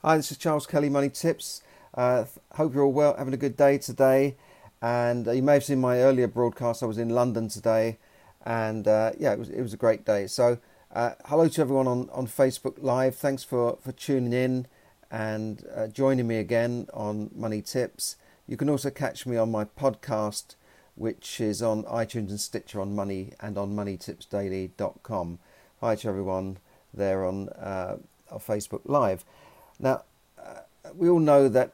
Hi, this is Charles Kelly, Money Tips. Hope you're all well, having a good day today. And you may have seen my earlier broadcast. I was in London today, and it was a great day. So, hello to everyone on Facebook Live. Thanks for tuning in and joining me again on Money Tips. You can also catch me on my podcast, which is on iTunes and Stitcher on Money and on moneytipsdaily.com. Hi to everyone there on Facebook Live. Now, we all know that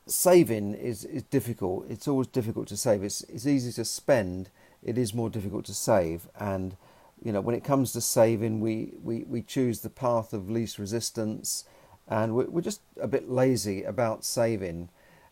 saving is difficult. It's always difficult to save. It's easy to spend. It is more difficult to save. And when it comes to saving, we choose the path of least resistance, and we're just a bit lazy about saving.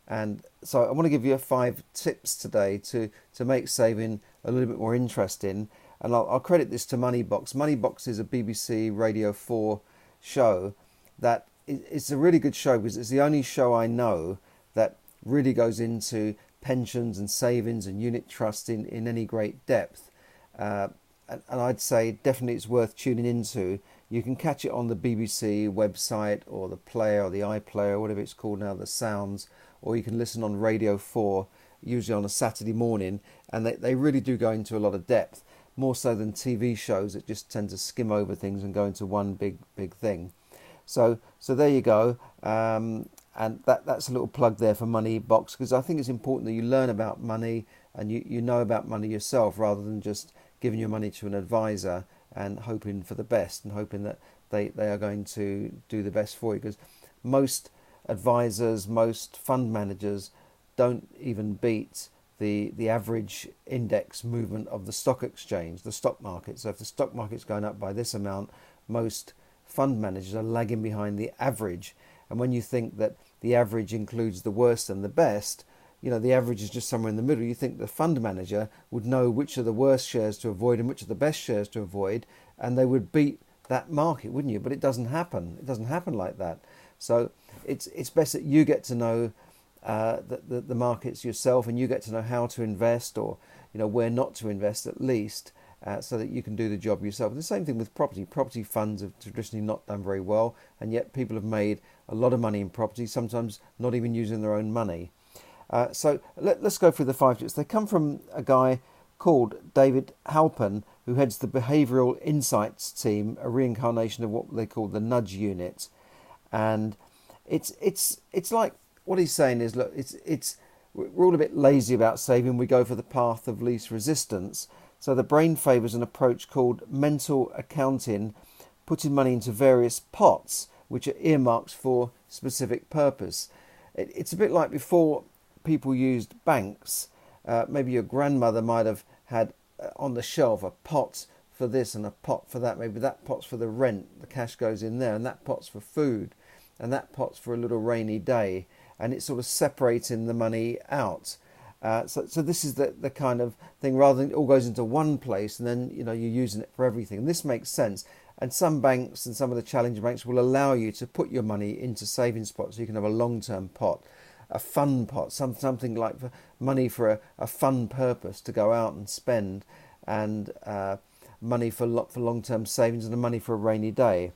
And so I want to give you 5 tips today to make saving a little bit more interesting. And I'll credit this to Moneybox. Moneybox is a BBC Radio 4 show that it's a really good show, because it's the only show I know that really goes into pensions and savings and unit trust in any great depth. And I'd say definitely it's worth tuning into. You can catch it on the BBC website or the player or the iPlayer, whatever it's called now, the Sounds, or you can listen on Radio 4, usually on a Saturday morning, and they really do go into a lot of depth, more so than TV shows that just tend to skim over things and go into one big thing. So there you go, and that's a little plug there for Moneybox, because I think it's important that you learn about money and you know about money yourself, rather than just giving your money to an advisor and hoping for the best and hoping that they are going to do the best for you. Because most advisors, most fund managers don't even beat the average index movement of the stock exchange, the stock market. So if the stock market's going up by this amount, most fund managers are lagging behind the average. And when you think that the average includes the worst and the best, the average is just somewhere in the middle. You think the fund manager would know which are the worst shares to avoid and which are the best shares to avoid, and they would beat that market, wouldn't you? But it doesn't happen. It doesn't happen like that. So it's best that you get to know the markets yourself, and you get to know how to invest, or where not to invest at least, so that you can do the job yourself. And the same thing with property. Property funds have traditionally not done very well, and yet people have made a lot of money in property, sometimes not even using their own money. So let's go through the 5 tips. They come from a guy called David Halpern, who heads the Behavioural Insights Team, a reincarnation of what they call the nudge unit. And it's like, what he's saying is, look, we're all a bit lazy about saving. We go for the path of least resistance. So the brain favours an approach called mental accounting, putting money into various pots which are earmarked for specific purpose. It's a bit like before people used banks. Maybe your grandmother might have had on the shelf a pot for this and a pot for that. Maybe that pot's for the rent, the cash goes in there, and that pot's for food, and that pot's for a little rainy day, and it's sort of separating the money out. So this is the kind of thing, rather than it all goes into one place and then you're using it for everything. And this makes sense. And some banks and some of the challenger banks will allow you to put your money into savings pots, so you can have a long-term pot, a fun pot, something like money for a fun purpose to go out and spend, and money for long-term savings, and the money for a rainy day.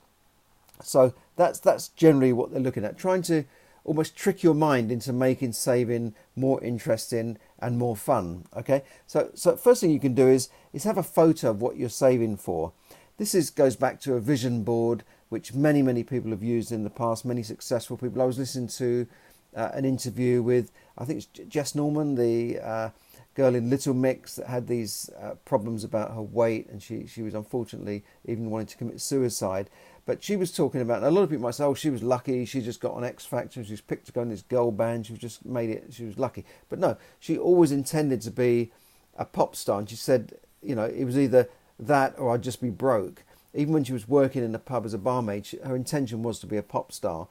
So that's generally what they're looking at, trying to almost trick your mind into making saving more interesting and more fun. Okay, so first thing you can do is have a photo of what you're saving for. This goes back to a vision board, which many people have used in the past, many successful people. I was listening to an interview with, I think it's Jess Norman, the girl in Little Mix, that had these problems about her weight, and she was unfortunately even wanting to commit suicide. But she was talking about, and a lot of people might say, oh, she was lucky, she just got on X Factor, she was picked to go in this girl band, she just made it, she was lucky. But no, she always intended to be a pop star, and she said, it was either that or I'd just be broke. Even when she was working in a pub as a barmaid, her intention was to be a pop star.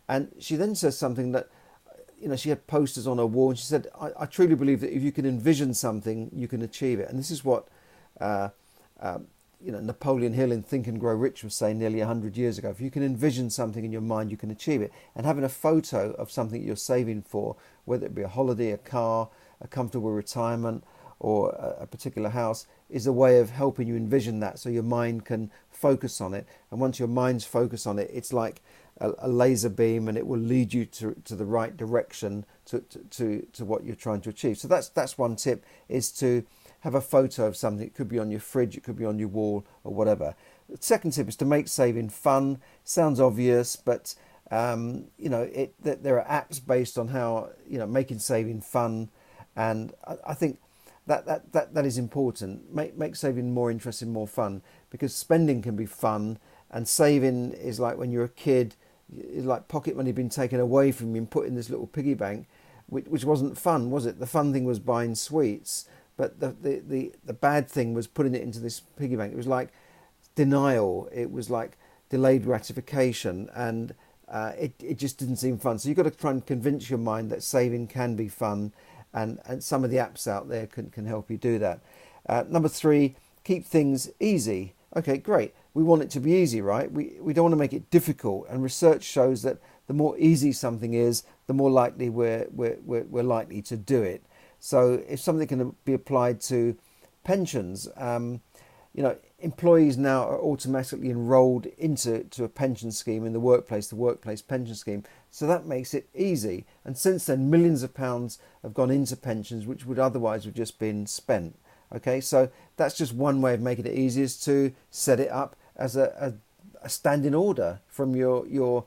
And she then says something that, she had posters on her wall, and she said, I truly believe that if you can envision something, you can achieve it. And this is what Napoleon Hill in Think and Grow Rich was saying nearly 100 years ago. If you can envision something in your mind, you can achieve it. And having a photo of something you're saving for, whether it be a holiday, a car, a comfortable retirement, or a particular house, is a way of helping you envision that, so your mind can focus on it. And once your mind's focused on it, it's like a laser beam, and it will lead you to the right direction to what you're trying to achieve. So that's one tip, is to have a photo of something. It could be on your fridge, it could be on your wall, or whatever. The second tip is to make saving fun. Sounds obvious, but there are apps based on how making saving fun, and I think that is important. Make saving more interesting, more fun, because spending can be fun, and saving is like when you're a kid. It's like pocket money being taken away from you and put in this little piggy bank, which wasn't fun, was it? The fun thing was buying sweets, but the bad thing was putting it into this piggy bank. It was like denial. It was like delayed gratification, and it just didn't seem fun. So you've got to try and convince your mind that saving can be fun, and some of the apps out there can help you do that. Number 3, keep things easy. Okay, great. We want it to be easy, right? We don't want to make it difficult. And research shows that the more easy something is, the more likely we're likely to do it. So if something can be applied to pensions, employees now are automatically enrolled into a pension scheme in the workplace pension scheme. So that makes it easy. And since then, millions of pounds have gone into pensions, which would otherwise have just been spent. Okay, so that's just one way of making it easy, is to set it up as a standing order from your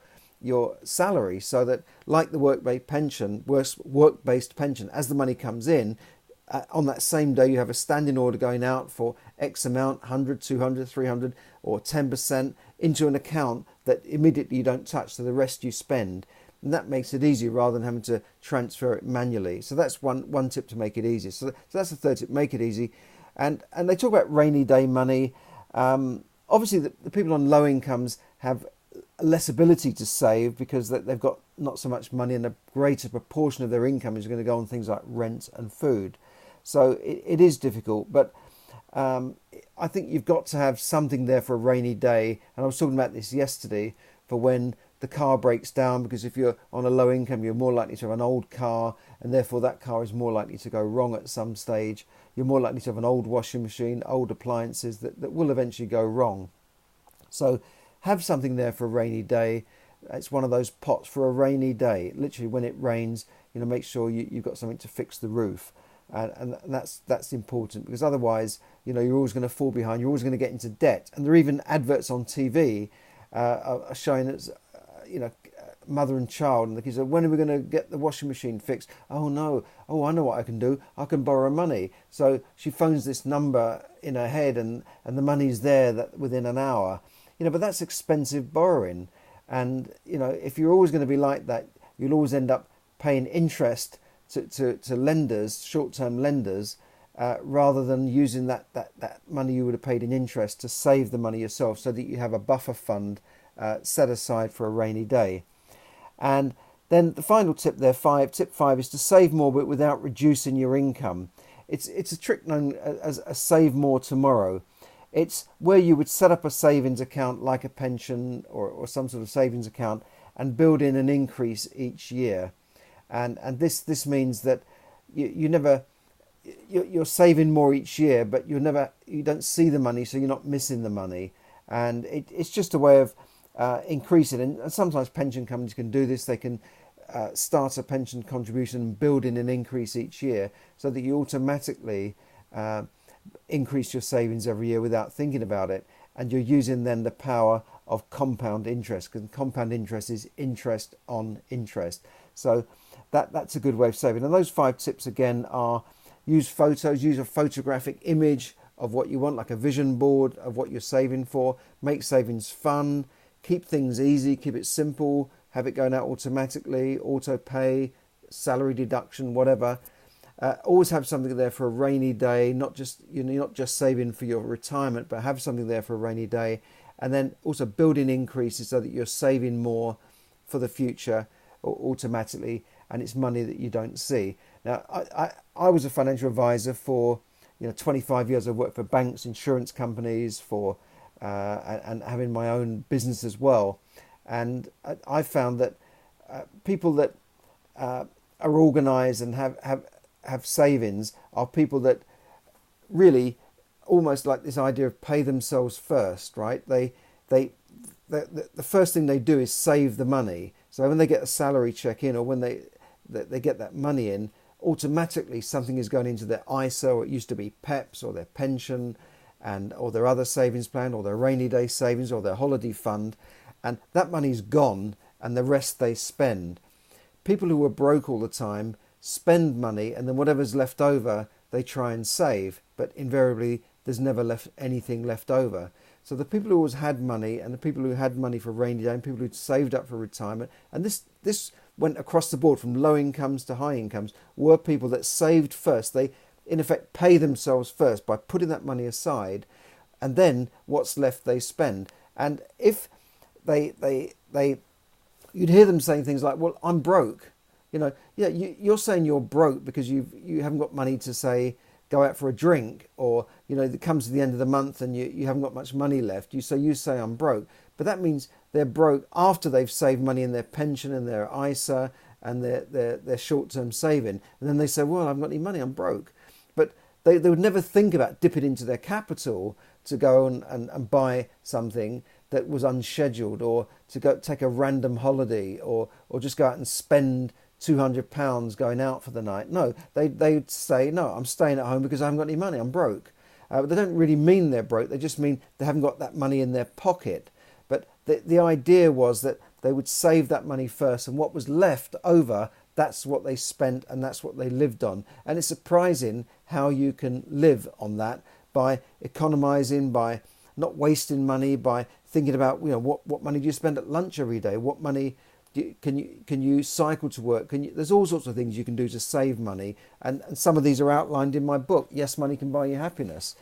salary, so that, like the work-based pension, as the money comes in, on that same day you have a standing order going out for X amount, 100, 200, 300 or 10% into an account that immediately you don't touch, so the rest you spend. And that makes it easy rather than having to transfer it manually. So that's one tip to make it easy. So that's the third tip, make it easy. And they talk about rainy day money. Obviously, the people on low incomes have less ability to save because they've got not so much money, and a greater proportion of their income is going to go on things like rent and food. So it is difficult, but I think you've got to have something there for a rainy day. And I was talking about this yesterday, for when the car breaks down, because if you're on a low income, you're more likely to have an old car, and therefore that car is more likely to go wrong at some stage. You're more likely to have an old washing machine, old appliances that will eventually go wrong. So have something there for a rainy day. It's one of those pots for a rainy day. Literally, when it rains, make sure you've got something to fix the roof. And that's important, because otherwise, you're always going to fall behind. You're always going to get into debt. And there are even adverts on TV are showing us, mother and child, and the kids say, when are we going to get the washing machine fixed? Oh no, I know what I can do. I can borrow money. So she phones this number in her head, and the money's there that within an hour. But that's expensive borrowing. And if you're always going to be like that, you'll always end up paying interest to lenders, short-term lenders, rather than using that money you would have paid in interest to save the money yourself, so that you have a buffer fund set aside for a rainy day. And then the final tip there, tip 5, is to save more but without reducing your income. It's a trick known as a save more tomorrow. It's where you would set up a savings account like a pension or some sort of savings account, and build in an increase each year. And this means that you're saving more each year, but you don't see the money, so you're not missing the money. And it's just a way of increasing. And sometimes pension companies can do this. They can start a pension contribution and build in an increase each year, so that you automatically increase your savings every year without thinking about it. And you're using then the power of compound interest, because compound interest is interest on interest. So that's a good way of saving. And those 5 tips again are: use photos, use a photographic image of what you want, like a vision board of what you're saving for. Make savings fun, keep things easy, keep it simple, have it going out automatically, auto pay, salary deduction, whatever. Always have something there for a rainy day, not just you're not just saving for your retirement, but have something there for a rainy day. And then also build in increases so that you're saving more for the future automatically, and it's money that you don't see. Now, I was a financial advisor for 25 years. I've worked for banks, insurance companies, and having my own business as well. And I found that people that are organised and have savings are people that really almost like this idea of pay themselves first, right? The first thing they do is save the money. So when they get a salary check in, or when they get that money in, automatically something is going into their ISA, or it used to be PEPs, or their pension, or their other savings plan, or their rainy day savings, or their holiday fund, and that money's gone, and the rest they spend. People who are broke all the time spend money, and then whatever's left over they try and save, but invariably there's never anything left over. So the people who always had money, and the people who had money for a rainy day, and people who'd saved up for retirement, and this went across the board from low incomes to high incomes, were people that saved first. They in effect pay themselves first by putting that money aside, and then what's left they spend. And if you'd hear them saying things like, well, I'm broke. You're saying you're broke because you haven't got money to, say, go out for a drink, or it comes to the end of the month and you haven't got much money left. You say I'm broke, but that means they're broke after they've saved money in their pension and their ISA and their short-term saving, and then they say, well, I haven't got any money, I'm broke. But they would never think about dipping into their capital to go and buy something that was unscheduled, or to go take a random holiday, or just go out and spend £200 going out for the night. No, they'd say, no, I'm staying at home because I haven't got any money, I'm broke. But they don't really mean they're broke, they just mean they haven't got that money in their pocket. But the idea was that they would save that money first, and what was left over, that's what they spent, and that's what they lived on. And it's surprising how you can live on that by economising, by not wasting money, by thinking about what money do you spend at lunch every day, what money can you cycle to work, there's all sorts of things you can do to save money, and some of these are outlined in my book, Yes, Money Can Buy You Happiness.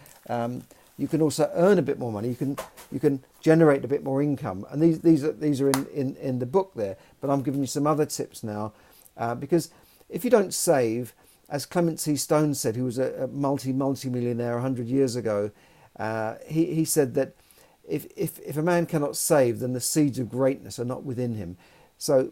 You can also earn a bit more money, you can generate a bit more income, and these are in the book there, but I'm giving you some other tips now, because if you don't save, as Clement C. Stone said, who was a multi-millionaire 100 years ago, he said that if a man cannot save, then the seeds of greatness are not within him. So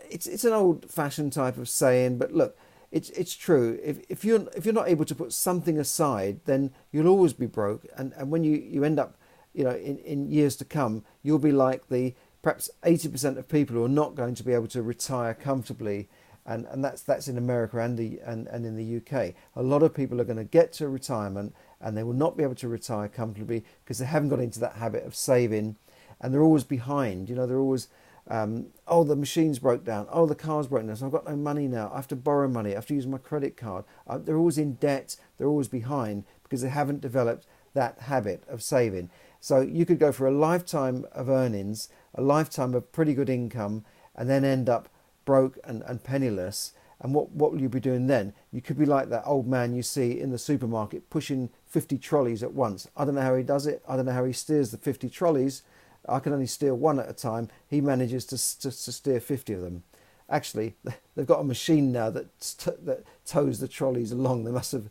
it's an old-fashioned type of saying, but look, it's true. If you're not able to put something aside, then you'll always be broke, and when you end up, in years to come, you'll be like the perhaps 80% of people who are not going to be able to retire comfortably, and that's in America and in the UK. A lot of people are going to get to retirement and they will not be able to retire comfortably because they haven't got into that habit of saving, and they're always behind. They're always the machine's broke down, the car's broken down, so I've got no money now, I have to borrow money, I have to use my credit card. They're always in debt, they're always behind because they haven't developed that habit of saving. So you could go for a lifetime of earnings, a lifetime of pretty good income, and then end up broke and penniless. And what will you be doing then? You could be like that old man you see in the supermarket pushing 50 trolleys at once. I don't know how he does it. I don't know how he steers the 50 trolleys. I can only steer one at a time. He manages to steer 50 of them. Actually, they've got a machine now that tows the trolleys along. They must have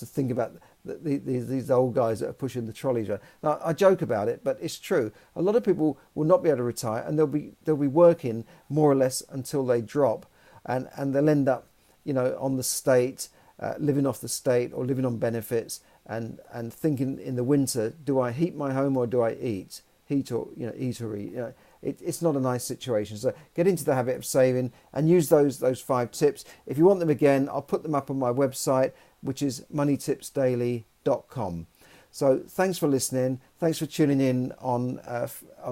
think about these old guys that are pushing the trolleys around. Now, I joke about it, but it's true. A lot of people will not be able to retire, and they'll be working more or less until they drop, and they'll end up, on the state, living off the state or living on benefits, and thinking in the winter, do I heat my home or do I eat? Eat or eat. It's not a nice situation. So get into the habit of saving and use those 5 tips. If you want them again, I'll put them up on my website, which is moneytipsdaily.com. So thanks for listening. Thanks for tuning in on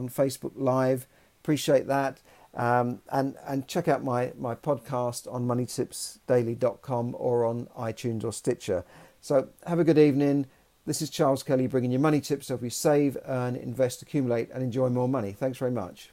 Facebook Live. Appreciate that. And check out my podcast on moneytipsdaily.com or on iTunes or Stitcher. So have a good evening. This is Charles Kelly bringing you money tips to help you save, earn, invest, accumulate and enjoy more money. Thanks very much.